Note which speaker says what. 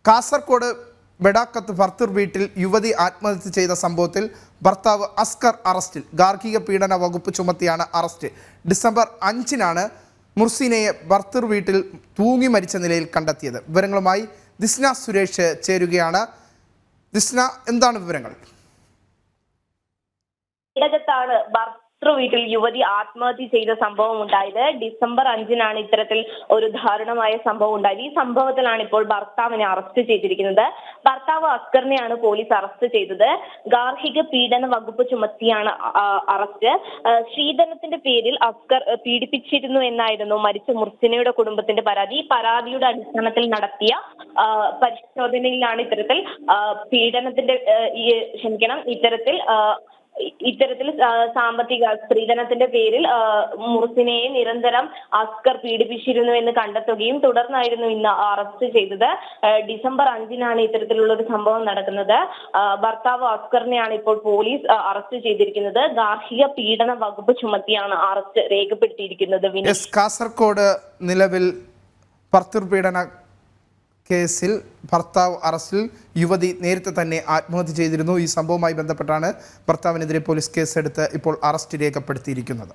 Speaker 1: കാസർഗോഡ് ബെടാക്കത്ത് ഭർത്തൃ വീട്ടിൽ യുവതി ആത്മഹത്യ ചെയ്ത സംഭവത്തിൽ ഭർത്താവ് അസ്കർ അറസ്റ്റിൽ. ഗാർഹിക പീഡന വകുപ്പ് ചുമത്തിയാണ് അറസ്റ്റ്. ഡിസംബർ 5-നാണ് മുർസിനയെ ഭർത്തൃ വീട്ടിൽ തൂങ്ങി മരിച്ച നിലയിൽ കണ്ടെത്തിയത്. വിവരങ്ങളുമായി ദിസ്ന സുരേഷ് ചേരുകയാണ്. ദിസ്ന, എന്താണ് വിവരങ്ങൾ?
Speaker 2: വീട്ടിൽ യുവതി ആത്മഹത്യ ചെയ്ത സംഭവം ഉണ്ടായത്. ഡിസംബർ 5-നാണ് ഇത്തരത്തിൽ ഒരു ദാരുണമായ സംഭവം ഉണ്ടായത്. ഈ സംഭവത്തിലാണ് ഇപ്പോൾ ഭർത്താവിനെ അറസ്റ്റ് ചെയ്തിരിക്കുന്നത്. ഭർത്താവ് അസ്കറിനെയാണ് പോലീസ് അറസ്റ്റ് ചെയ്തത്. ഗാർഹിക പീഡന വകുപ്പ് ചുമത്തിയാണ് അറസ്റ്റ്. സ്ത്രീധനത്തിന്റെ പേരിൽ അസ്കർ പീഡിപ്പിച്ചിരുന്നു എന്നായിരുന്നു മരിച്ച മുർസിനയുടെ കുടുംബത്തിന്റെ പരാതി. ഈ പരാതിയുടെ അടിസ്ഥാനത്തിൽ നടത്തിയ പരിശോധനയിലാണ് ഇത്തരത്തിൽ സാമ്പത്തിക സ്ത്രീധനത്തിന്റെ പേരിൽ മുർസിനയെ നിരന്തരം അസ്കർ പീഡിപ്പിച്ചിരുന്നു എന്ന് കണ്ടെത്തുകയും തുടർന്നായിരുന്നു ഇന്ന് അറസ്റ്റ് ചെയ്തത്. ഡിസംബർ 5-നാണ് ഇത്തരത്തിലുള്ള ഒരു സംഭവം നടക്കുന്നത്. ഭർത്താവ് അസ്കറിനെയാണ് ഇപ്പോൾ പോലീസ് അറസ്റ്റ് ചെയ്തിരിക്കുന്നത്. ഗാർഹിക പീഡന വകുപ്പ് ചുമത്തിയാണ് അറസ്റ്റ് രേഖപ്പെടുത്തിയിരിക്കുന്നത്.
Speaker 1: കാസർഗോഡ് നിലവിൽ ഭർത്തൃ പീഡന കേസിൽ ഭർത്താവ് അറസ്റ്റിൽ. യുവതി നേരത്തെ തന്നെ ആത്മഹത്യ ചെയ്തിരുന്നു. ഈ സംഭവവുമായി ബന്ധപ്പെട്ടാണ് ഭർത്താവിനെതിരെ പോലീസ് കേസെടുത്ത് ഇപ്പോൾ അറസ്റ്റ് രേഖപ്പെടുത്തിയിരിക്കുന്നത്.